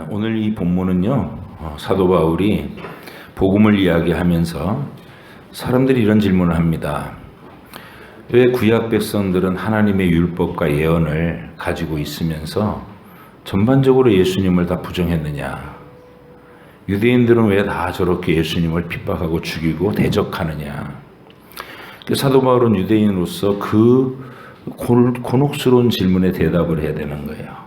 오늘 이 본문은요, 사도 바울이 복음을 이야기하면서 사람들이 이런 질문을 합니다. 왜 구약 백성들은 하나님의 율법과 예언을 가지고 있으면서 전반적으로 예수님을 다 부정했느냐? 유대인들은 왜 다 저렇게 예수님을 핍박하고 죽이고 대적하느냐? 사도 바울은 유대인으로서 그 곤혹스러운 질문에 대답을 해야 되는 거예요.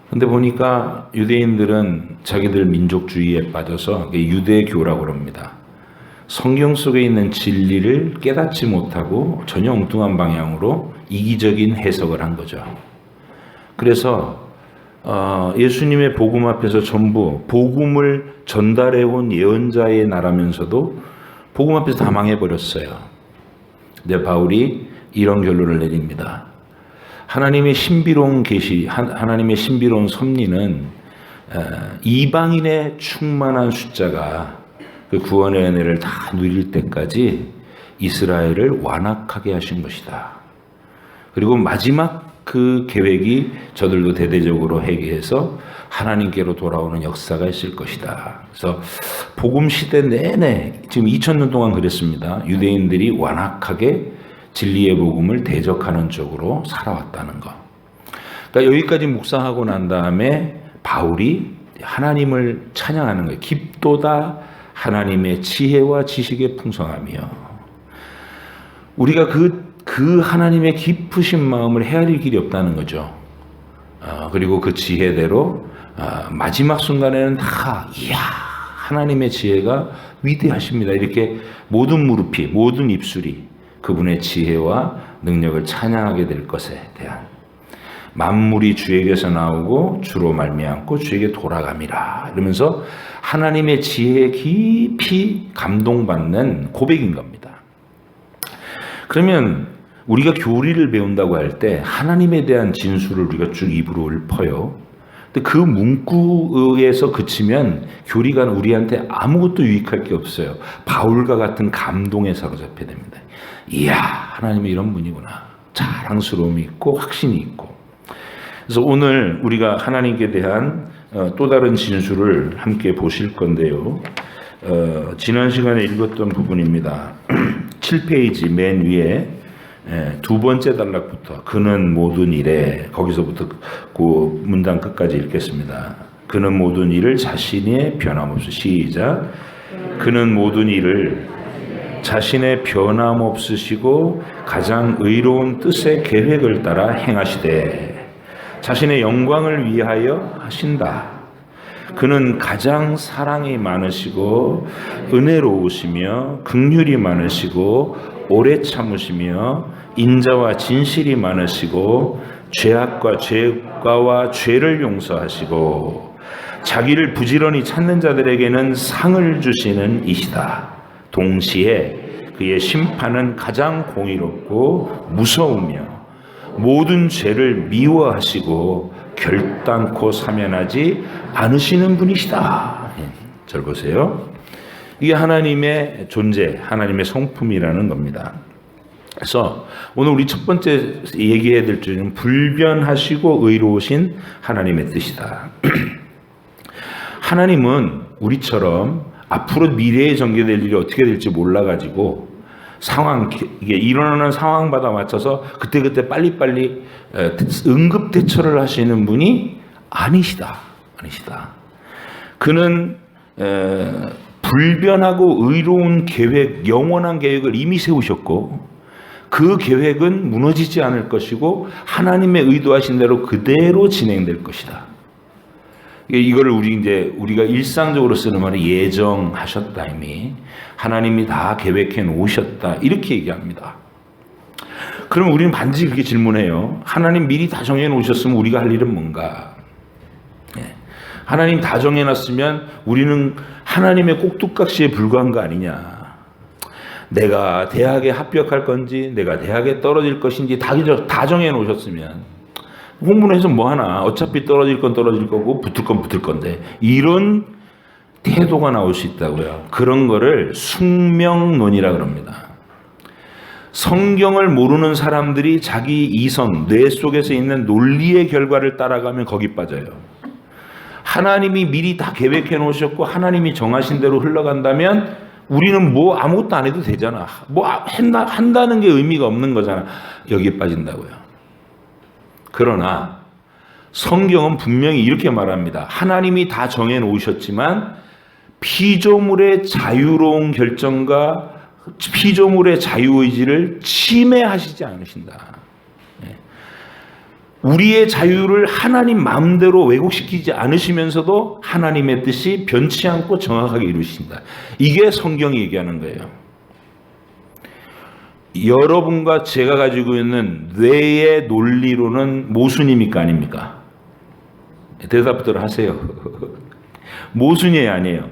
근데 보니까 유대인들은 자기들 민족주의에 빠져서 유대교라고 합니다. 성경 속에 있는 진리를 깨닫지 못하고 전혀 엉뚱한 방향으로 이기적인 해석을 한 거죠. 그래서 예수님의 복음 앞에서 전부 복음을 전달해온 예언자의 나라면서도 복음 앞에서 다 망해버렸어요. 근데 바울이 이런 결론을 내립니다. 하나님의 신비로운 계시, 하나님의 신비로운 섭리는 이방인의 충만한 숫자가 그 구원의 은혜를 다 누릴 때까지 이스라엘을 완악하게 하신 것이다. 그리고 마지막 그 계획이 저들도 대대적으로 회개해서 하나님께로 돌아오는 역사가 있을 것이다. 그래서 복음 시대 내내 지금 2000년 동안 그랬습니다. 유대인들이 완악하게 진리의 복음을 대적하는 쪽으로 살아왔다는 것. 그러니까 여기까지 묵상하고 난 다음에 바울이 하나님을 찬양하는 거예요. 깊도다 하나님의 지혜와 지식의 풍성하며. 우리가 그 하나님의 깊으신 마음을 헤아릴 길이 없다는 거죠. 그리고 그 지혜대로 마지막 순간에는 다 이야 하나님의 지혜가 위대하십니다. 이렇게 모든 무릎이 모든 입술이 그분의 지혜와 능력을 찬양하게 될 것에 대한 만물이 주에게서 나오고 주로 말미암고 주에게 돌아감이라 이러면서 하나님의 지혜에 깊이 감동받는 고백인 겁니다. 그러면 우리가 교리를 배운다고 할 때 하나님에 대한 진술을 우리가 쭉 입으로 읊어요. 근데 그 문구에서 그치면 교리가 우리한테 아무것도 유익할 게 없어요. 바울과 같은 감동에 사로잡혀야 됩니다. 이야, 하나님이 이런 분이구나. 자랑스러움이 있고 확신이 있고. 그래서 오늘 우리가 하나님께 대한 또 다른 진술을 함께 보실 건데요. 지난 시간에 읽었던 부분입니다. 7페이지 맨 위에 두 번째 단락부터 그는 모든 일에 거기서부터 그 문장 끝까지 읽겠습니다. 그는 모든 일을 자신의 변함없이 시작. 그는 모든 일을 자신의 변함없으시고 가장 의로운 뜻의 계획을 따라 행하시되 자신의 영광을 위하여 하신다. 그는 가장 사랑이 많으시고 은혜로우시며 긍휼이 많으시고 오래 참으시며 인자와 진실이 많으시고 죄악과 죄과와 죄를 용서하시고 자기를 부지런히 찾는 자들에게는 상을 주시는 이시다. 동시에 그의 심판은 가장 공의롭고 무서우며 모든 죄를 미워하시고 결단코 사면하지 않으시는 분이시다. 잘 보세요. 이게 하나님의 존재, 하나님의 성품이라는 겁니다. 그래서 오늘 우리 첫 번째 얘기해야 될 주제는 불변하시고 의로우신 하나님의 뜻이다. 하나님은 우리처럼 앞으로 미래에 전개될 일이 어떻게 될지 몰라가지고 이게 일어나는 상황마다 맞춰서 그때그때 빨리빨리 응급 대처를 하시는 분이 아니시다. 그는 불변하고 의로운 계획, 영원한 계획을 이미 세우셨고 그 계획은 무너지지 않을 것이고 하나님의 의도하신 대로 그대로 진행될 것이다. 이걸 우리가 일상적으로 쓰는 말은 예정하셨다 이미 하나님이 다 계획해 놓으셨다 이렇게 얘기합니다. 그럼 우리는 반드시 그렇게 질문해요. 하나님 미리 다 정해 놓으셨으면 우리가 할 일은 뭔가? 하나님 다 정해 놨으면 우리는 하나님의 꼭두각시에 불과한 거 아니냐? 내가 대학에 합격할 건지 내가 대학에 떨어질 것인지 다 정해 놓으셨으면 공부를 해서 뭐 하나? 어차피 떨어질 건 떨어질 거고 붙을 건 붙을 건데 이런 태도가 나올 수 있다고요. 그런 거를 숙명론이라 그럽니다. 성경을 모르는 사람들이 자기 이성, 뇌 속에서 있는 논리의 결과를 따라가면 거기 빠져요. 하나님이 미리 다 계획해 놓으셨고 하나님이 정하신 대로 흘러간다면 우리는 뭐 아무것도 안 해도 되잖아. 뭐 한다는 게 의미가 없는 거잖아. 여기에 빠진다고요. 그러나 성경은 분명히 이렇게 말합니다. 하나님이 다 정해 놓으셨지만 피조물의 자유로운 결정과 피조물의 자유의지를 침해하시지 않으신다. 우리의 자유를 하나님 마음대로 왜곡시키지 않으시면서도 하나님의 뜻이 변치 않고 정확하게 이루신다. 이게 성경이 얘기하는 거예요. 여러분과 제가 가지고 있는 뇌의 논리로는 모순입니까 아닙니까? 대답들 하세요. 모순이에요 아니에요?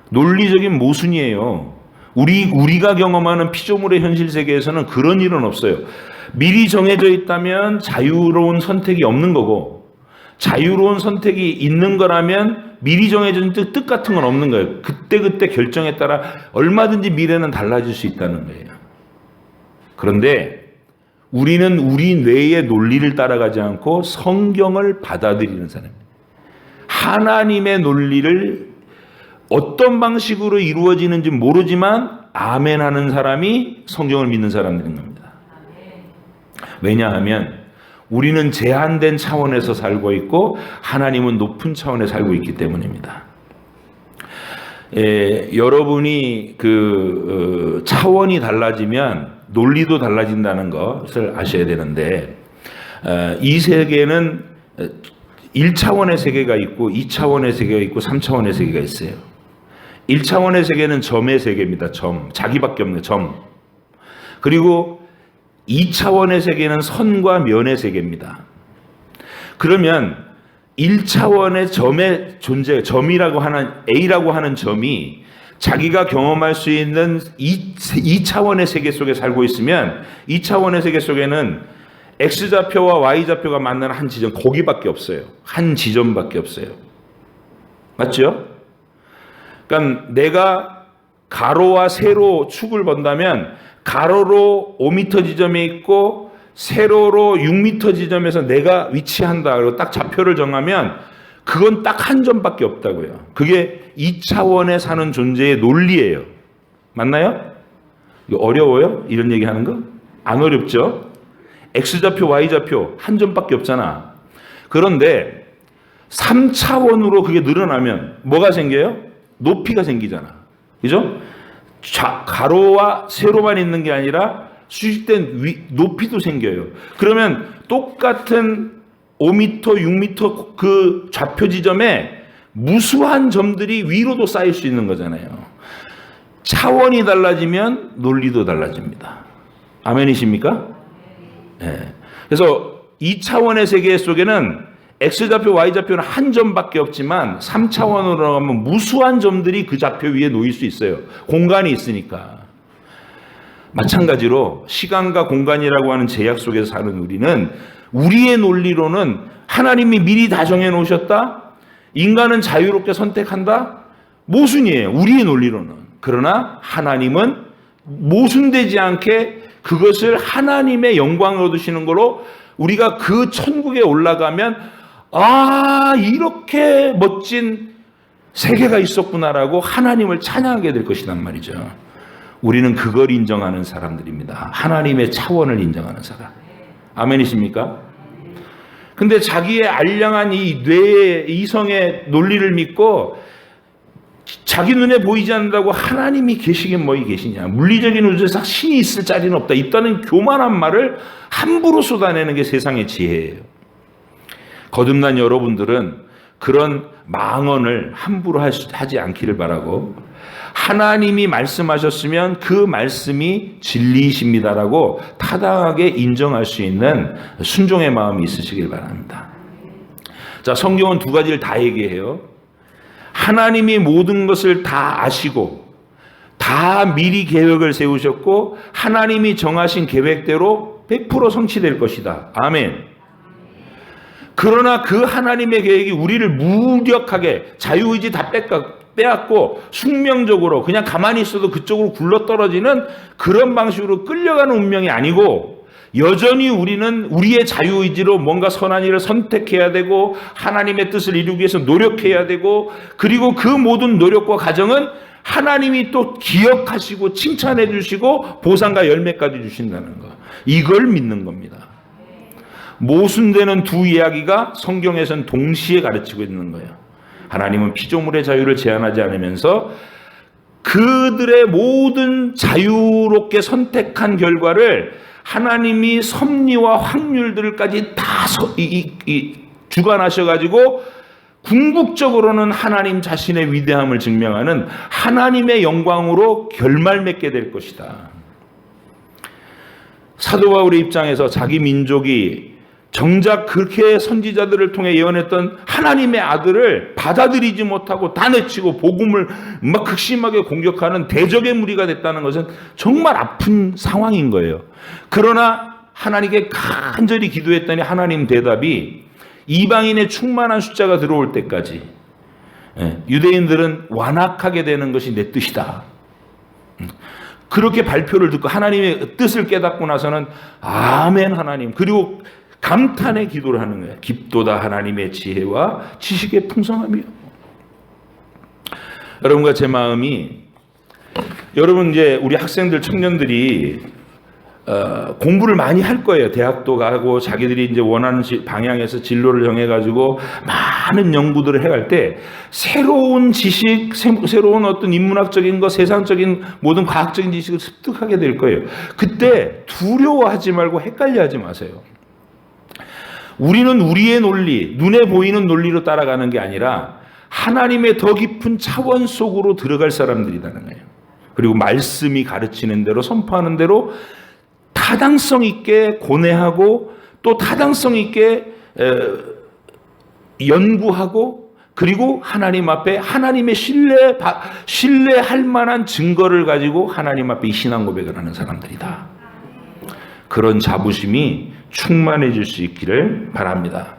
논리적인 모순이에요. 우리가 경험하는 피조물의 현실 세계에서는 그런 일은 없어요. 미리 정해져 있다면 자유로운 선택이 없는 거고, 자유로운 선택이 있는 거라면 미리 정해진 뜻 같은 건 없는 거예요. 그때그때 결정에 따라 얼마든지 미래는 달라질 수 있다는 거예요. 그런데 우리는 우리 뇌의 논리를 따라가지 않고 성경을 받아들이는 사람입니다. 하나님의 논리를 어떤 방식으로 이루어지는지 모르지만 아멘 하는 사람이 성경을 믿는 사람들인 겁니다. 왜냐하면 우리는 제한된 차원에서 살고 있고 하나님은 높은 차원에 살고 있기 때문입니다. 여러분이 차원이 달라지면 논리도 달라진다는 것을 아셔야 되는데, 이 세계는 1차원의 세계가 있고 2차원의 세계가 있고 3차원의 세계가 있어요. 1차원의 세계는 점의 세계입니다. 점. 자기밖에 없는 점. 그리고 2차원의 세계는 선과 면의 세계입니다. 그러면 1차원의 점의 존재, 점이라고 하는 A라고 하는 점이 자기가 경험할 수 있는 2차원의 세계 속에 살고 있으면 2차원의 세계 속에는 X좌표와 Y좌표가 만나는 한 지점, 거기밖에 없어요. 한 지점밖에 없어요. 맞죠? 그러니까 내가 가로와 세로 축을 본다면 가로로 5m 지점에 있고 세로로 6m 지점에서 내가 위치한다. 그리고 딱 좌표를 정하면 그건 딱 한 점밖에 없다고요. 그게 2차원에 사는 존재의 논리예요. 맞나요? 이거 어려워요? 이런 얘기 하는 거? 안 어렵죠? X좌표, Y좌표 한 점밖에 없잖아. 그런데 3차원으로 그게 늘어나면 뭐가 생겨요? 높이가 생기잖아. 그죠? 가로와 세로만 있는 게 아니라 수직된 높이도 생겨요. 그러면 똑같은 5m, 6m 그 좌표 지점에 무수한 점들이 위로도 쌓일 수 있는 거잖아요. 차원이 달라지면 논리도 달라집니다. 아멘이십니까? 네. 그래서 2차원의 세계 속에는 X좌표, Y좌표는 한 점밖에 없지만 3차원으로 가면 무수한 점들이 그 좌표 위에 놓일 수 있어요. 공간이 있으니까. 마찬가지로 시간과 공간이라고 하는 제약 속에서 사는 우리는 우리의 논리로는 하나님이 미리 다 정해놓으셨다? 인간은 자유롭게 선택한다? 모순이에요. 우리의 논리로는. 그러나 하나님은 모순되지 않게 그것을 하나님의 영광을 얻으시는 거로 우리가 그 천국에 올라가면 이렇게 멋진 세계가 있었구나라고 하나님을 찬양하게 될 것이란 말이죠. 우리는 그걸 인정하는 사람들입니다. 하나님의 차원을 인정하는 사람. 아멘이십니까? 근데 자기의 알량한 이 뇌의 이성의 논리를 믿고 자기 눈에 보이지 않는다고 하나님이 계시긴 뭐이 계시냐. 물리적인 우주에서 신이 있을 자리는 없다. 있다는 교만한 말을 함부로 쏟아내는 게 세상의 지혜예요. 거듭난 여러분들은 그런 망언을 함부로 하지 않기를 바라고, 하나님이 말씀하셨으면 그 말씀이 진리이십니다라고 타당하게 인정할 수 있는 순종의 마음이 있으시길 바랍니다. 자, 성경은 두 가지를 다 얘기해요. 하나님이 모든 것을 다 아시고 다 미리 계획을 세우셨고 하나님이 정하신 계획대로 100% 성취될 것이다. 아멘. 그러나 그 하나님의 계획이 우리를 무력하게 자유의지 다 빼앗고 숙명적으로 그냥 가만히 있어도 그쪽으로 굴러떨어지는 그런 방식으로 끌려가는 운명이 아니고, 여전히 우리는 우리의 자유의지로 뭔가 선한 일을 선택해야 되고 하나님의 뜻을 이루기 위해서 노력해야 되고, 그리고 그 모든 노력과 과정은 하나님이 또 기억하시고 칭찬해 주시고 보상과 열매까지 주신다는 거, 이걸 믿는 겁니다. 모순되는 두 이야기가 성경에서는 동시에 가르치고 있는 거예요. 하나님은 피조물의 자유를 제한하지 않으면서 그들의 모든 자유롭게 선택한 결과를 하나님이 섭리와 확률들까지 다 주관하셔가지고 궁극적으로는 하나님 자신의 위대함을 증명하는 하나님의 영광으로 결말 맺게 될 것이다. 사도 바울의 입장에서 자기 민족이 정작 그렇게 선지자들을 통해 예언했던 하나님의 아들을 받아들이지 못하고 다 내치고 복음을 막 극심하게 공격하는 대적의 무리가 됐다는 것은 정말 아픈 상황인 거예요. 그러나 하나님께 간절히 기도했더니 하나님 대답이 이방인의 충만한 숫자가 들어올 때까지 유대인들은 완악하게 되는 것이 내 뜻이다. 그렇게 발표를 듣고 하나님의 뜻을 깨닫고 나서는 아멘 하나님, 그리고 감탄의 기도를 하는 거예요. 깊도다 하나님의 지혜와 지식의 풍성함이요. 여러분과 제 마음이, 여러분 이제 우리 학생들 청년들이 공부를 많이 할 거예요. 대학도 가고 자기들이 이제 원하는 방향에서 진로를 정해가지고 많은 연구들을 해갈 때 새로운 지식, 새로운 어떤 인문학적인 것, 세상적인 모든 과학적인 지식을 습득하게 될 거예요. 그때 두려워하지 말고 헷갈려하지 마세요. 우리는 우리의 논리, 눈에 보이는 논리로 따라가는 게 아니라 하나님의 더 깊은 차원 속으로 들어갈 사람들이라는 거예요. 그리고 말씀이 가르치는 대로, 선포하는 대로 타당성 있게 고뇌하고 또 타당성 있게 연구하고, 그리고 하나님 앞에 하나님의 신뢰할 만한 증거를 가지고 하나님 앞에 신앙 고백을 하는 사람들이다. 그런 자부심이 충만해질 수 있기를 바랍니다.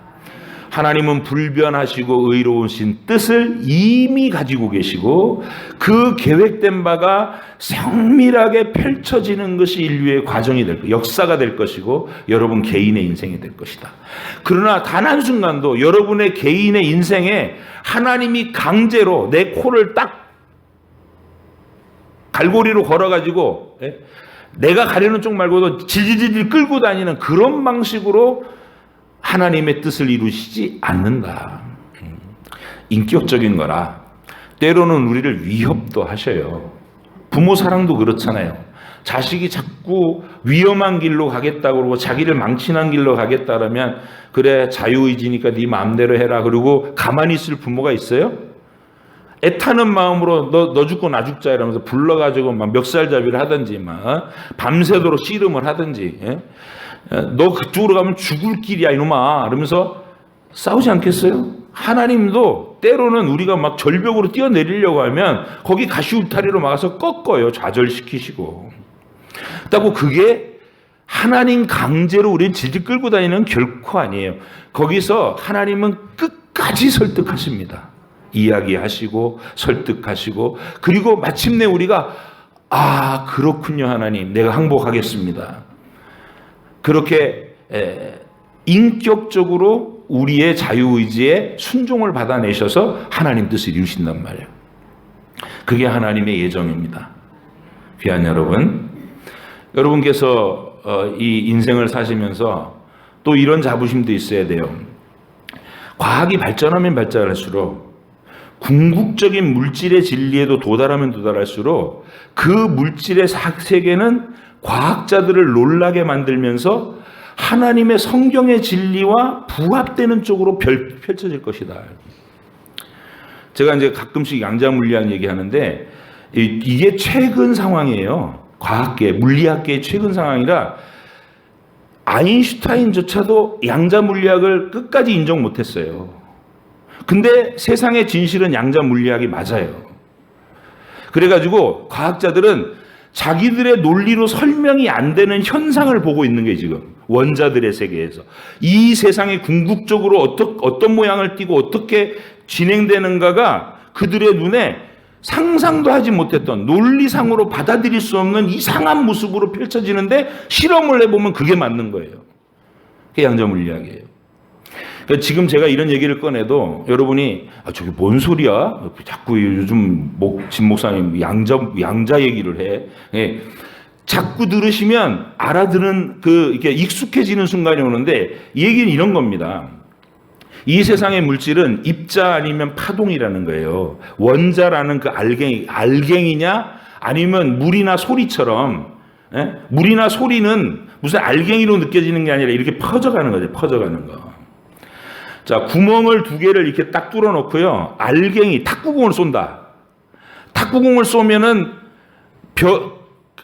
하나님은 불변하시고 의로우신 뜻을 이미 가지고 계시고 그 계획된 바가 성밀하게 펼쳐지는 것이 인류의 과정이 될 것이고 역사가 될 것이고 여러분 개인의 인생이 될 것이다. 그러나 단 한순간도 여러분의 개인의 인생에 하나님이 강제로 내 코를 딱 갈고리로 걸어가지고 내가 가려는 쪽 말고도 질질질 끌고 다니는 그런 방식으로 하나님의 뜻을 이루시지 않는다. 인격적인 거라 때로는 우리를 위협도 하셔요. 부모 사랑도 그렇잖아요. 자식이 자꾸 위험한 길로 가겠다고 그러고 자기를 망치는 길로 가겠다 그러면 그래 자유의지니까 네 마음대로 해라 그러고 가만히 있을 부모가 있어요? 애타는 마음으로 너 죽고 나 죽자 이러면서 불러가지고 막 멱살잡이를 하든지 막 밤새도록 씨름을 하든지 너 그쪽으로 가면 죽을 길이야 이놈아 이러면서 싸우지 않겠어요? 하나님도 때로는 우리가 막 절벽으로 뛰어내리려고 하면 거기 가시울타리로 막아서 꺾어요. 좌절시키시고. 그렇다고 그게 하나님 강제로 우리를 질질 끌고 다니는 결코 아니에요. 거기서 하나님은 끝까지 설득하십니다. 이야기하시고 설득하시고 그리고 마침내 우리가 아 그렇군요 하나님 내가 항복하겠습니다. 그렇게 인격적으로 우리의 자유의지에 순종을 받아내셔서 하나님 뜻을 이루신단 말이에요. 그게 하나님의 예정입니다. 귀한 여러분, 여러분께서 이 인생을 사시면서 또 이런 자부심도 있어야 돼요. 과학이 발전하면 발전할수록 궁극적인 물질의 진리에도 도달하면 도달할수록 그 물질의 세계는 과학자들을 놀라게 만들면서 하나님의 성경의 진리와 부합되는 쪽으로 펼쳐질 것이다. 제가 이제 가끔씩 양자물리학 얘기하는데 이게 최근 상황이에요. 과학계, 물리학계의 최근 상황이라 아인슈타인조차도 양자물리학을 끝까지 인정 못했어요. 근데 세상의 진실은 양자물리학이 맞아요. 그래가지고 과학자들은 자기들의 논리로 설명이 안 되는 현상을 보고 있는 게 지금 원자들의 세계에서 이 세상이 궁극적으로 어떤 모양을 띠고 어떻게 진행되는가가 그들의 눈에 상상도 하지 못했던 논리상으로 받아들일 수 없는 이상한 모습으로 펼쳐지는데 실험을 해보면 그게 맞는 거예요. 그게 양자물리학이에요. 그러니까 지금 제가 이런 얘기를 꺼내도 여러분이 저게 뭔 소리야? 자꾸 요즘 진 목사님 양자 얘기를 해. 예. 자꾸 들으시면 알아들은 이렇게 익숙해지는 순간이 오는데 이 얘기는 이런 겁니다. 이 세상의 물질은 입자 아니면 파동이라는 거예요. 원자라는 그 알갱이냐 아니면 물이나 소리처럼, 예? 물이나 소리는 무슨 알갱이로 느껴지는 게 아니라 이렇게 퍼져가는 거죠. 퍼져가는 거. 자, 구멍을 두 개를 이렇게 딱 뚫어 놓고요. 알갱이, 탁구공을 쏜다. 탁구공을 쏘면은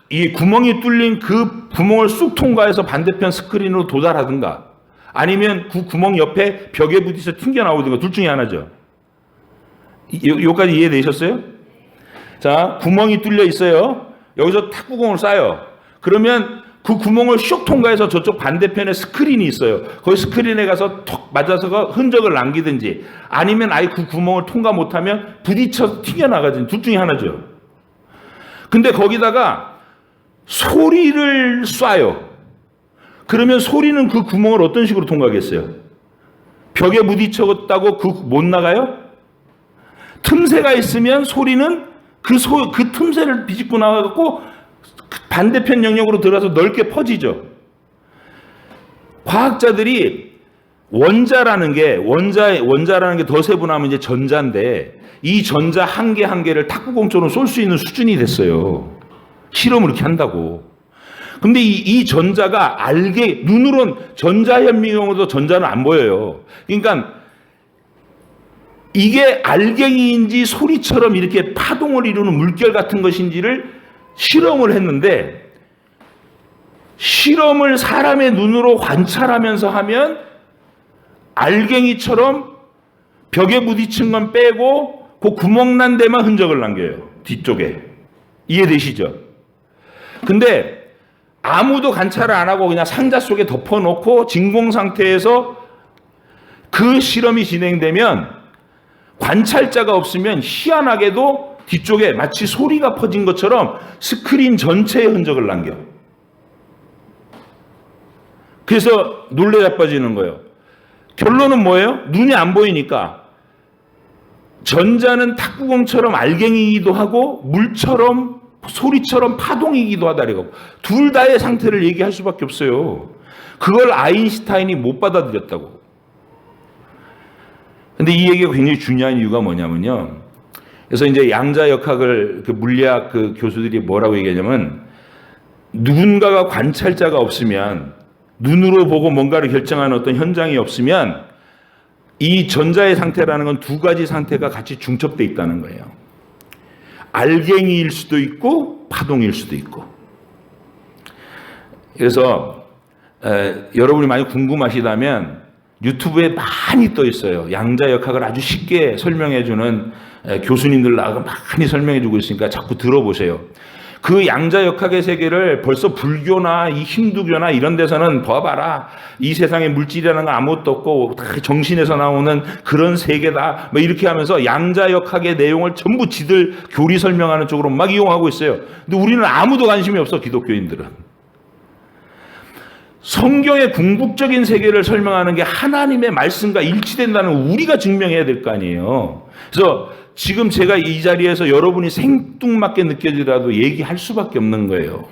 이 구멍이 뚫린 그 구멍을 쑥 통과해서 반대편 스크린으로 도달하든가 아니면 그 구멍 옆에 벽에 부딪혀 튕겨나오든가 둘 중에 하나죠. 여기까지 이해되셨어요? 자, 구멍이 뚫려 있어요. 여기서 탁구공을 쏴요. 그러면 그 구멍을 슉 통과해서 저쪽 반대편에 스크린이 있어요. 거기 스크린에 가서 턱 맞아서 흔적을 남기든지 아니면 아예 그 구멍을 통과 못하면 부딪혀서 튀겨나가든지 둘 중에 하나죠. 근데 거기다가 소리를 쏴요. 그러면 소리는 그 구멍을 어떤 식으로 통과하겠어요? 벽에 부딪혔다고 못 나가요? 틈새가 있으면 소리는 그 틈새를 비집고 나가고 반대편 영역으로 들어가서 넓게 퍼지죠. 과학자들이 원자라는 게 더 세분하면 이제 전자인데 이 전자 한 개 한 개를 탁구공처럼 쏠 수 있는 수준이 됐어요. 실험을 이렇게 한다고. 근데 이 전자가 눈으로는 전자현미경으로도 전자는 안 보여요. 그러니까 이게 알갱이인지 소리처럼 이렇게 파동을 이루는 물결 같은 것인지를 실험을 했는데 실험을 사람의 눈으로 관찰하면서 하면 알갱이처럼 벽에 부딪힌 건 빼고 그 구멍 난 데만 흔적을 남겨요. 뒤쪽에. 이해되시죠? 근데 아무도 관찰을 안 하고 그냥 상자 속에 덮어놓고 진공 상태에서 그 실험이 진행되면 관찰자가 없으면 희한하게도 뒤쪽에 마치 소리가 퍼진 것처럼 스크린 전체에 흔적을 남겨. 그래서 놀래 자빠지는 거예요. 결론은 뭐예요? 눈이 안 보이니까 전자는 탁구공처럼 알갱이기도 하고 물처럼 소리처럼 파동이기도 하다리고 둘 다의 상태를 얘기할 수밖에 없어요. 그걸 아인슈타인이 못 받아들였다고. 근데 이 얘기가 굉장히 중요한 이유가 뭐냐면요. 그래서 이제 양자역학을 물리학 교수들이 뭐라고 얘기하냐면 누군가가 관찰자가 없으면 눈으로 보고 뭔가를 결정하는 어떤 현장이 없으면 이 전자의 상태라는 건 두 가지 상태가 같이 중첩되어 있다는 거예요. 알갱이일 수도 있고 파동일 수도 있고. 그래서 여러분이 많이 궁금하시다면 유튜브에 많이 떠 있어요. 양자역학을 아주 쉽게 설명해 주는 교수님들 나가 많이 설명해 주고 있으니까 자꾸 들어보세요. 그 양자역학의 세계를 벌써 불교나 이 힌두교나 이런 데서는 봐봐라. 이 세상에 물질이라는 건 아무것도 없고 다 정신에서 나오는 그런 세계다. 뭐 이렇게 하면서 양자역학의 내용을 전부 지들 교리 설명하는 쪽으로 막 이용하고 있어요. 근데 우리는 아무도 관심이 없어, 기독교인들은. 성경의 궁극적인 세계를 설명하는 게 하나님의 말씀과 일치된다는 우리가 증명해야 될 거 아니에요. 그래서 지금 제가 이 자리에서 여러분이 생뚱맞게 느껴지더라도 얘기할 수밖에 없는 거예요.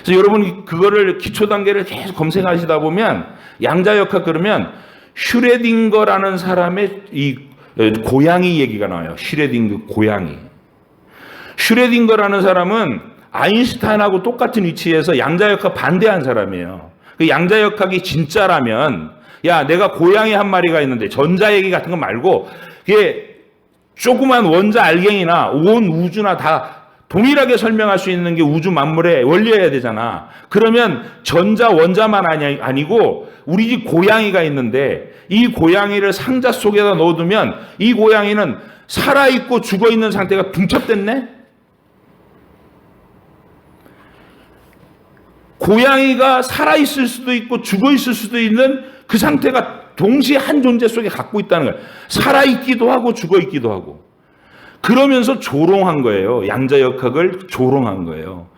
그래서 여러분이 그거를 기초 단계를 계속 검색하시다 보면 양자역학 그러면 슈레딩거라는 사람의 이 고양이 얘기가 나와요. 슈레딩거 고양이. 슈레딩거라는 사람은 아인슈타인하고 똑같은 위치에서 양자역학 반대한 사람이에요. 그 양자역학이 진짜라면 야 내가 고양이 한 마리가 있는데 전자 얘기 같은 거 말고 그게 조그만 원자 알갱이나 온 우주나 다 동일하게 설명할 수 있는 게 우주 만물의 원리여야 되잖아. 그러면 전자 원자만 아니고 우리 집 고양이가 있는데 이 고양이를 상자 속에다 넣어두면 이 고양이는 살아있고 죽어있는 상태가 중첩됐네? 고양이가 살아있을 수도 있고 죽어있을 수도 있는 그 상태가 동시에 한 존재 속에 갖고 있다는 거예요. 살아있기도 하고 죽어있기도 하고. 그러면서 조롱한 거예요. 양자역학을 조롱한 거예요.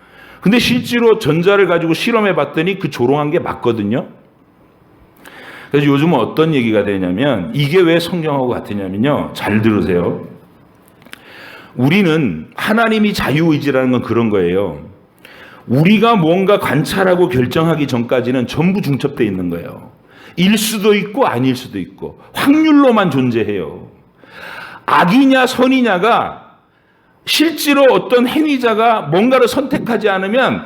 근데 실제로 전자를 가지고 실험해 봤더니 그 조롱한 게 맞거든요. 그래서 요즘은 어떤 얘기가 되냐면 이게 왜 성경하고 같으냐면요. 잘 들으세요. 우리는 하나님이 자유의지라는 건 그런 거예요. 우리가 뭔가 관찰하고 결정하기 전까지는 전부 중첩되어 있는 거예요. 일 수도 있고 아닐 수도 있고 확률로만 존재해요. 악이냐 선이냐가 실제로 어떤 행위자가 뭔가를 선택하지 않으면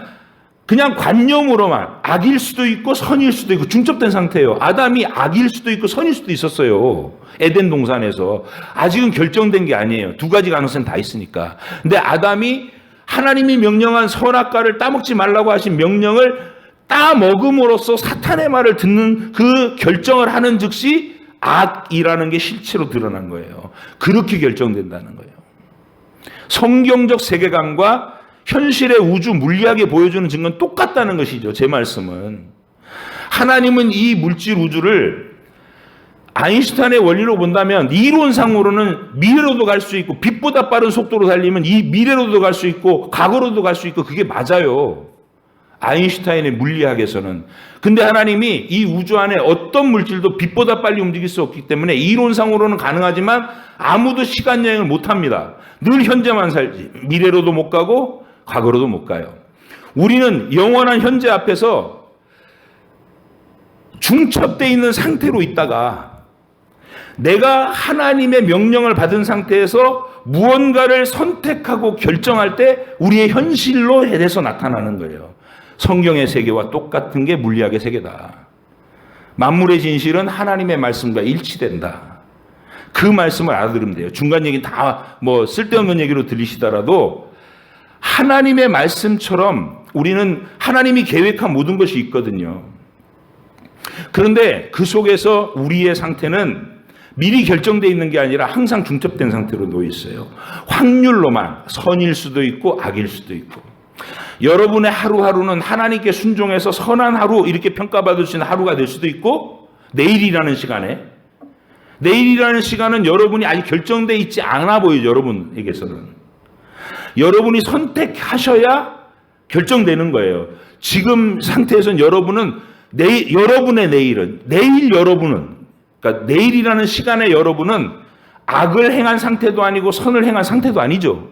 그냥 관념으로만 악일 수도 있고 선일 수도 있고 중첩된 상태예요. 아담이 악일 수도 있고 선일 수도 있었어요. 에덴 동산에서. 아직은 결정된 게 아니에요. 두 가지 가능성 다 있으니까. 근데 아담이 하나님이 명령한 선악과를 따먹지 말라고 하신 명령을 따먹음으로써 사탄의 말을 듣는 그 결정을 하는 즉시 악이라는 게 실체로 드러난 거예요. 그렇게 결정된다는 거예요. 성경적 세계관과 현실의 우주 물리학에 보여주는 증거는 똑같다는 것이죠. 제 말씀은. 하나님은 이 물질 우주를 아인슈타인의 원리로 본다면 이론상으로는 미래로도 갈 수 있고 빛보다 빠른 속도로 달리면 이 미래로도 갈 수 있고 과거로도 갈 수 있고 그게 맞아요. 아인슈타인의 물리학에서는. 근데 하나님이 이 우주 안에 어떤 물질도 빛보다 빨리 움직일 수 없기 때문에 이론상으로는 가능하지만 아무도 시간 여행을 못합니다. 늘 현재만 살지. 미래로도 못 가고 과거로도 못 가요. 우리는 영원한 현재 앞에서 중첩되어 있는 상태로 있다가 내가 하나님의 명령을 받은 상태에서 무언가를 선택하고 결정할 때 우리의 현실로 해서 나타나는 거예요. 성경의 세계와 똑같은 게 물리학의 세계다. 만물의 진실은 하나님의 말씀과 일치된다. 그 말씀을 알아들으면 돼요. 중간 얘기 다 뭐 쓸데없는 얘기로 들리시더라도 하나님의 말씀처럼 우리는 하나님이 계획한 모든 것이 있거든요. 그런데 그 속에서 우리의 상태는 미리 결정되어 있는 게 아니라 항상 중첩된 상태로 놓여 있어요. 확률로만 선일 수도 있고 악일 수도 있고. 여러분의 하루하루는 하나님께 순종해서 선한 하루 이렇게 평가받으시는 하루가 될 수도 있고 내일이라는 시간은 여러분이 아직 결정되어 있지 않아 보이죠. 여러분에게서는. 여러분이 선택하셔야 결정되는 거예요. 지금 상태에서는 여러분은 여러분의 내일 여러분은 그러니까 내일이라는 시간에 여러분은 악을 행한 상태도 아니고 선을 행한 상태도 아니죠.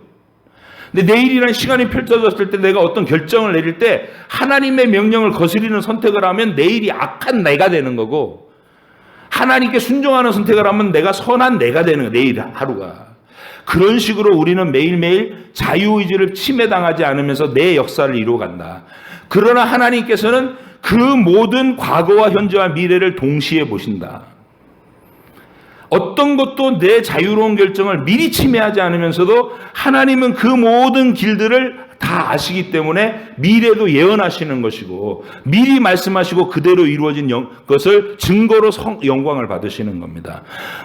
근데 내일이라는 시간이 펼쳐졌을 때 내가 어떤 결정을 내릴 때 하나님의 명령을 거스리는 선택을 하면 내일이 악한 내가 되는 거고 하나님께 순종하는 선택을 하면 내가 선한 내가 되는 거예요. 내일 하루가. 그런 식으로 우리는 매일매일 자유의지를 침해당하지 않으면서 내 역사를 이루어간다. 그러나 하나님께서는 그 모든 과거와 현재와 미래를 동시에 보신다. 어떤 것도 내 자유로운 결정을 미리 침해하지 않으면서도 하나님은 그 모든 길들을 다 아시기 때문에 미래도 예언하시는 것이고 미리 말씀하시고 그대로 이루어진 것을 증거로 영광을 받으시는 겁니다.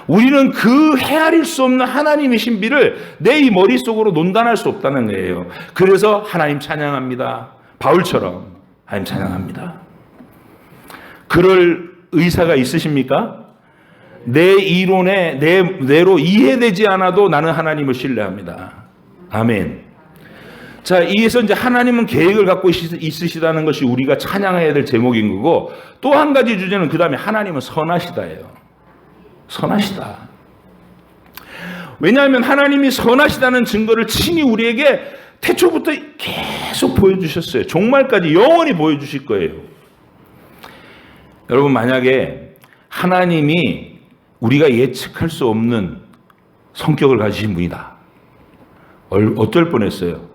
우리는 그 헤아릴 수 없는 하나님의 신비를 내 이 머릿속으로 논단할 수 없다는 거예요. 그래서 하나님 찬양합니다. 바울처럼 하나님 찬양합니다. 그럴 의사가 있으십니까? 내 이론에 내로 이해되지 않아도 나는 하나님을 신뢰합니다. 아멘. 자, 이에서 이제 하나님은 계획을 갖고 있으시다는 것이 우리가 찬양해야 될 제목인 거고 또 한 가지 주제는 그 다음에 하나님은 선하시다예요. 선하시다. 왜냐하면 하나님이 선하시다는 증거를 친히 우리에게 태초부터 계속 보여주셨어요. 종말까지 영원히 보여주실 거예요. 여러분 만약에 하나님이 우리가 예측할 수 없는 성격을 가지신 분이다. 어쩔 뻔했어요.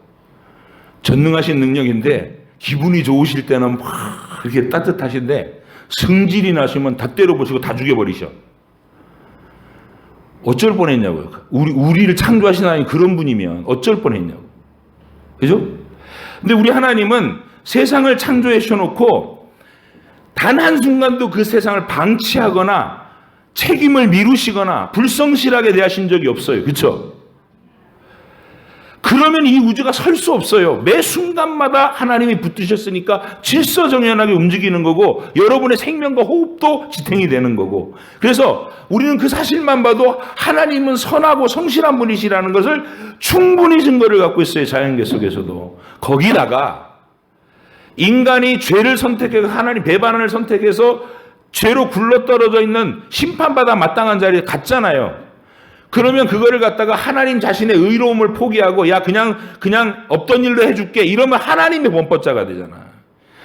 전능하신 능력인데 기분이 좋으실 때는 막 이렇게 따뜻하신데 승질이 나시면 다 때려보시고 다 죽여버리셔. 어쩔 뻔했냐고요. 우리를 창조하신 하나님 그런 분이면 어쩔 뻔했냐고. 그죠? 근데 우리 하나님은 세상을 창조해 주셔놓고 단 한순간도 그 세상을 방치하거나 책임을 미루시거나 불성실하게 대하신 적이 없어요. 그렇죠? 그러면 이 우주가 설 수 없어요. 매 순간마다 하나님이 붙드셨으니까 질서정연하게 움직이는 거고 여러분의 생명과 호흡도 지탱이 되는 거고, 그래서 우리는 그 사실만 봐도 하나님은 선하고 성실한 분이시라는 것을 충분히 증거를 갖고 있어요. 자연계 속에서도. 거기다가 인간이 죄를 선택해서 하나님 배반을 선택해서 죄로 굴러떨어져 있는 심판받아 마땅한 자리에 갔잖아요. 그러면 그거를 갖다가 하나님 자신의 의로움을 포기하고 야 그냥 없던 일로 해줄게 이러면 하나님의 범법자가 되잖아.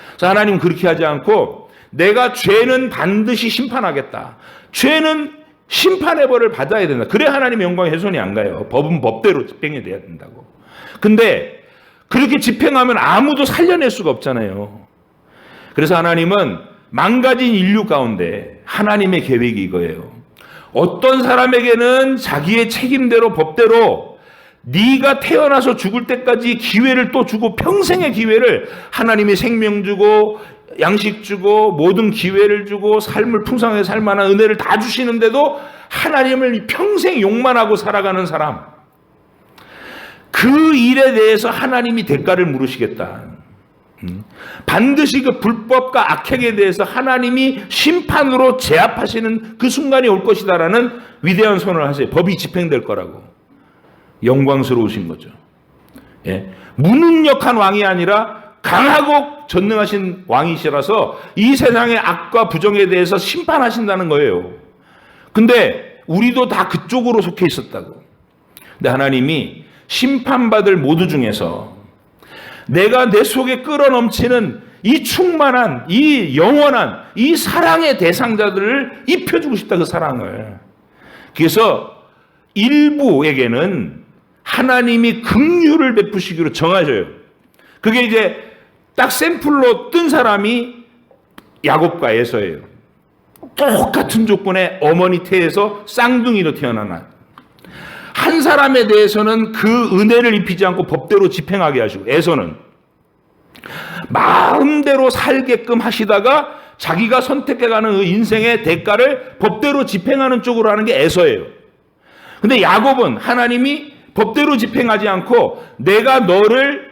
그래서 하나님은 그렇게 하지 않고 내가 죄는 반드시 심판하겠다. 죄는 심판의 벌을 받아야 된다. 그래 하나님의 영광 훼손이 안 가요. 법은 법대로 집행이 돼야 된다고. 근데 그렇게 집행하면 아무도 살려낼 수가 없잖아요. 그래서 하나님은 망가진 인류 가운데 하나님의 계획이 이거예요. 어떤 사람에게는 자기의 책임대로 법대로 네가 태어나서 죽을 때까지 기회를 또 주고 평생의 기회를 하나님이 생명 주고 양식 주고 모든 기회를 주고 삶을 풍성하게 살 만한 은혜를 다 주시는데도 하나님을 평생 욕만 하고 살아가는 사람, 그 일에 대해서 하나님이 대가를 물으시겠다. 반드시 그 불법과 악행에 대해서 하나님이 심판으로 제압하시는 그 순간이 올 것이다라는 위대한 선언을 하세요. 법이 집행될 거라고. 영광스러우신 거죠. 예. 무능력한 왕이 아니라 강하고 전능하신 왕이시라서 이 세상의 악과 부정에 대해서 심판하신다는 거예요. 근데 우리도 다 그쪽으로 속해 있었다고. 근데 하나님이 심판받을 모두 중에서 내가 내 속에 끌어넘치는 이 충만한, 이 영원한, 이 사랑의 대상자들을 입혀주고 싶다, 그 사랑을. 그래서 일부에게는 하나님이 긍휼을 베푸시기로 정하셔요. 그게 이제 딱 샘플로 뜬 사람이 야곱과 에서예요. 똑같은 조건에 어머니 태에서 쌍둥이로 태어나나. 한 사람에 대해서는 그 은혜를 입히지 않고 법대로 집행하게 하시고, 에서는 마음대로 살게끔 하시다가 자기가 선택해가는 그 인생의 대가를 법대로 집행하는 쪽으로 하는 게 에서예요. 근데 야곱은 하나님이 법대로 집행하지 않고 내가 너를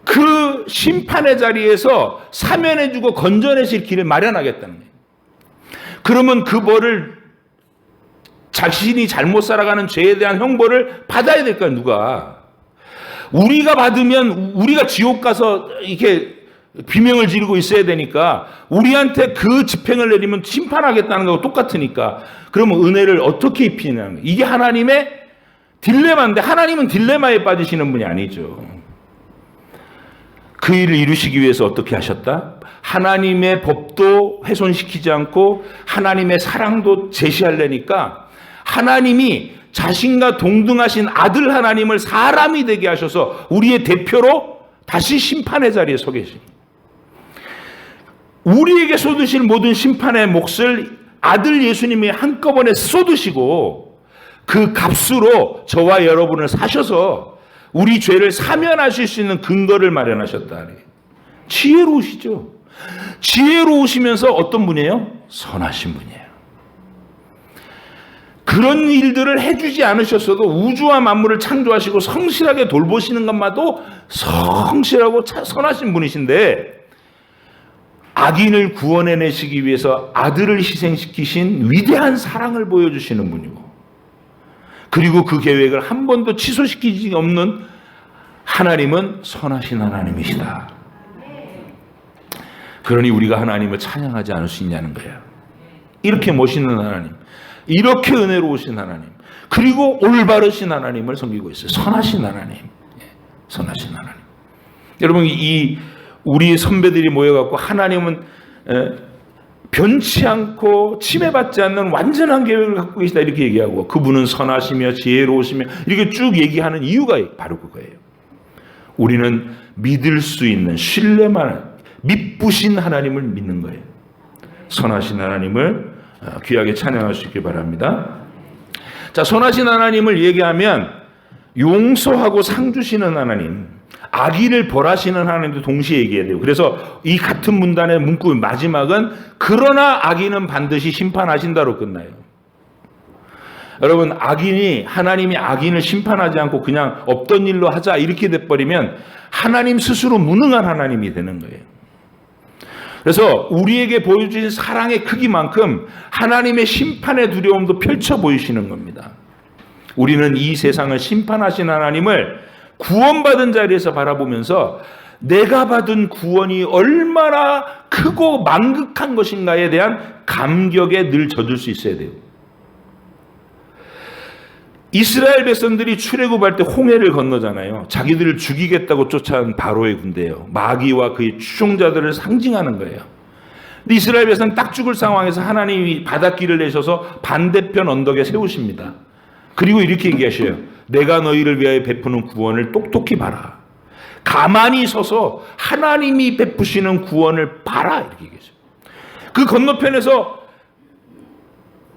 그 심판의 자리에서 사면해주고 건져내실 길을 마련하겠다는 거예요. 그러면 그 벌을 자신이 잘못 살아가는 죄에 대한 형벌을 받아야 될까요? 누가? 우리가 받으면 우리가 지옥 가서 이렇게 비명을 지르고 있어야 되니까 우리한테 그 집행을 내리면 심판하겠다는 거하고 똑같으니까 그러면 은혜를 어떻게 입히냐는 거예요. 이게 하나님의 딜레마인데 하나님은 딜레마에 빠지시는 분이 아니죠. 그 일을 이루시기 위해서 어떻게 하셨다? 하나님의 법도 훼손시키지 않고 하나님의 사랑도 제시하려니까 하나님이 자신과 동등하신 아들 하나님을 사람이 되게 하셔서 우리의 대표로 다시 심판의 자리에 서 계신, 우리에게 쏟으실 모든 심판의 몫을 아들 예수님이 한꺼번에 쏟으시고 그 값으로 저와 여러분을 사셔서 우리 죄를 사면하실 수 있는 근거를 마련하셨다. 지혜로우시죠. 지혜로우시면서 어떤 분이에요? 선하신 분이에요. 그런 일들을 해주지 않으셨어도 우주와 만물을 창조하시고 성실하게 돌보시는 것만도 성실하고 선하신 분이신데 악인을 구원해내시기 위해서 아들을 희생시키신 위대한 사랑을 보여주시는 분이고, 그리고 그 계획을 한 번도 취소시키지 없는 하나님은 선하신 하나님이시다. 그러니 우리가 하나님을 찬양하지 않을 수 있냐는 거예요. 이렇게 멋있는 하나님, 이렇게 은혜로우신 하나님, 그리고 올바르신 하나님을 섬기고 있어요. 선하신 하나님, 선하신 하나님. 여러분, 우리 선배들이 모여갖고 하나님은 변치 않고 침해받지 않는 완전한 계획을 갖고 계시다 이렇게 얘기하고, 그분은 선하시며 지혜로우시며 이렇게 쭉 얘기하는 이유가 바로 그거예요. 우리는 믿을 수 있는 신뢰만, 믿부신 하나님을 믿는 거예요. 선하신 하나님을 귀하게 찬양할 수 있길 바랍니다. 자, 선하신 하나님을 얘기하면 용서하고 상 주시는 하나님, 악인을 벌하시는 하나님도 동시에 얘기해야 돼요. 그래서 이 같은 문단의 문구 마지막은 그러나 악인은 반드시 심판하신다로 끝나요. 여러분, 하나님이 악인을 심판하지 않고 그냥 없던 일로 하자 이렇게 돼버리면 하나님 스스로 무능한 하나님이 되는 거예요. 그래서 우리에게 보여주신 사랑의 크기만큼 하나님의 심판의 두려움도 펼쳐 보이시는 겁니다. 우리는 이 세상을 심판하신 하나님을 구원받은 자리에서 바라보면서 내가 받은 구원이 얼마나 크고 만극한 것인가에 대한 감격에 늘 젖을 수 있어야 돼요. 이스라엘 백성들이 출애굽할 때 홍해를 건너잖아요. 자기들을 죽이겠다고 쫓아온 바로의 군대예요. 마귀와 그의 추종자들을 상징하는 거예요. 근데 이스라엘 백성 딱 죽을 상황에서 하나님이 바닷길을 내셔서 반대편 언덕에 세우십니다. 그리고 이렇게 얘기하셔요. 내가 너희를 위하여 베푸는 구원을 똑똑히 봐라. 가만히 서서 하나님이 베푸시는 구원을 봐라. 이렇게 얘기하셔요. 그 건너편에서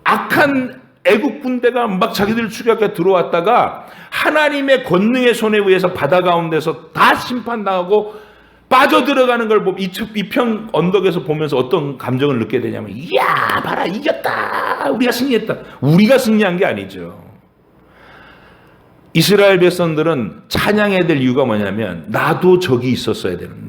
악한 애국 군대가 막 자기들을 추격해 들어왔다가 하나님의 권능의 손에 의해서 바다 가운데서 다 심판당하고 빠져들어가는 걸 이편 언덕에서 보면서 어떤 감정을 느끼게 되냐면, 이야 봐라 이겼다, 우리가 승리했다. 우리가 승리한 게 아니죠. 이스라엘 백성들은 찬양해야 될 이유가 뭐냐면, 나도 저기 있었어야 되는,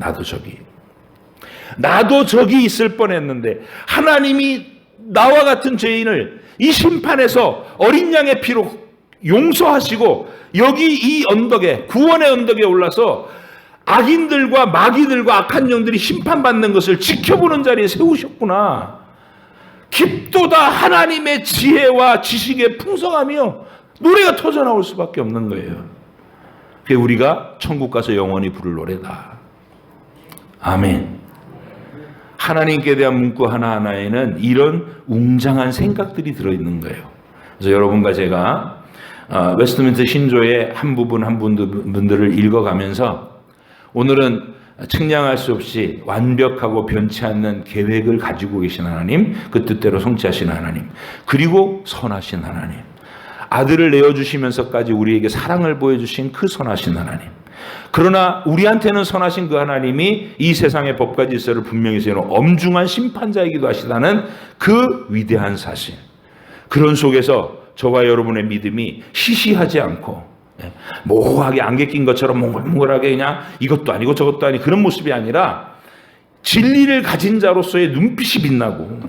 나도 저기 있을 뻔했는데 하나님이 나와 같은 죄인을 이 심판에서 어린 양의 피로 용서하시고 여기 이 언덕에, 구원의 언덕에 올라서 악인들과 마귀들과 악한 영들이 심판받는 것을 지켜보는 자리에 세우셨구나. 깊도다 하나님의 지혜와 지식의 풍성하며 노래가 터져나올 수밖에 없는 거예요. 그게 우리가 천국 가서 영원히 부를 노래다. 아멘. 하나님께 대한 문구 하나하나에는 이런 웅장한 생각들이 들어있는 거예요. 그래서 여러분과 제가 웨스트민스터 신조의 한 분들을 읽어가면서 오늘은 측량할 수 없이 완벽하고 변치 않는 계획을 가지고 계신 하나님, 그 뜻대로 성취하신 하나님, 그리고 선하신 하나님, 아들을 내어주시면서까지 우리에게 사랑을 보여주신 그 선하신 하나님, 그러나 우리한테는 선하신 그 하나님이 이 세상의 법과 질서를 분명히 세우는 엄중한 심판자이기도 하시다는 그 위대한 사실, 그런 속에서 저와 여러분의 믿음이 시시하지 않고 모호하게 안개 낀 것처럼 몽글몽글하게 그냥 이것도 아니고 저것도 아니고 그런 모습이 아니라 진리를 가진 자로서의 눈빛이 빛나고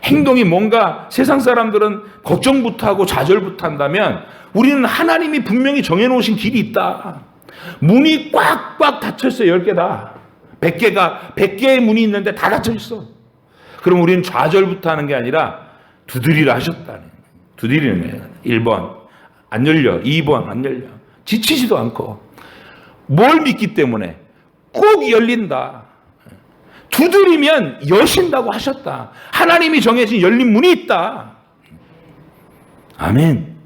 행동이 뭔가 세상 사람들은 걱정부터 하고 좌절부터 한다면 우리는 하나님이 분명히 정해놓으신 길이 있다. 문이 꽉꽉 닫혀있어요. 10개다. 100개의 문이 있는데 다 닫혀있어. 그럼 우리는 좌절부터 하는 게 아니라 두드리라 하셨다는, 두드리는 거예요. 1번 안 열려, 2번 안 열려. 지치지도 않고 뭘 믿기 때문에 꼭 열린다. 두드리면 여신다고 하셨다. 하나님이 정해진 열린 문이 있다. 아멘.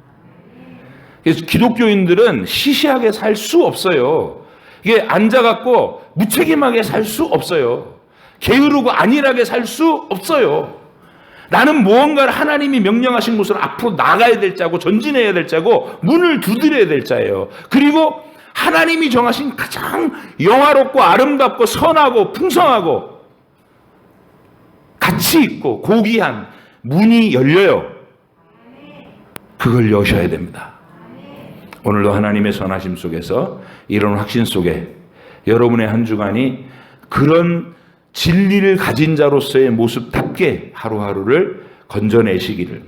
그래서 기독교인들은 시시하게 살 수 없어요. 이게 앉아갖고 무책임하게 살 수 없어요. 게으르고 안일하게 살 수 없어요. 나는 무언가를 하나님이 명령하신 곳으로 앞으로 나가야 될 자고 전진해야 될 자고 문을 두드려야 될 자예요. 그리고 하나님이 정하신 가장 영화롭고 아름답고 선하고 풍성하고 가치 있고 고귀한 문이 열려요. 그걸 여셔야 됩니다. 오늘도 하나님의 선하심 속에서 이런 확신 속에 여러분의 한 주간이 그런 진리를 가진 자로서의 모습답게 하루하루를 건져내시기를.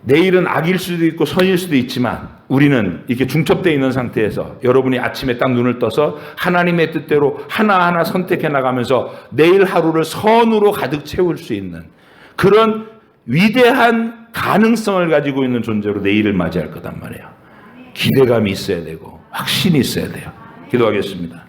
내일은 악일 수도 있고 선일 수도 있지만 우리는 이렇게 중첩되어 있는 상태에서 여러분이 아침에 딱 눈을 떠서 하나님의 뜻대로 하나하나 선택해 나가면서 내일 하루를 선으로 가득 채울 수 있는 그런 위대한 가능성을 가지고 있는 존재로 내일을 맞이할 거단 말이에요. 기대감이 있어야 되고 확신이 있어야 돼요. 기도하겠습니다.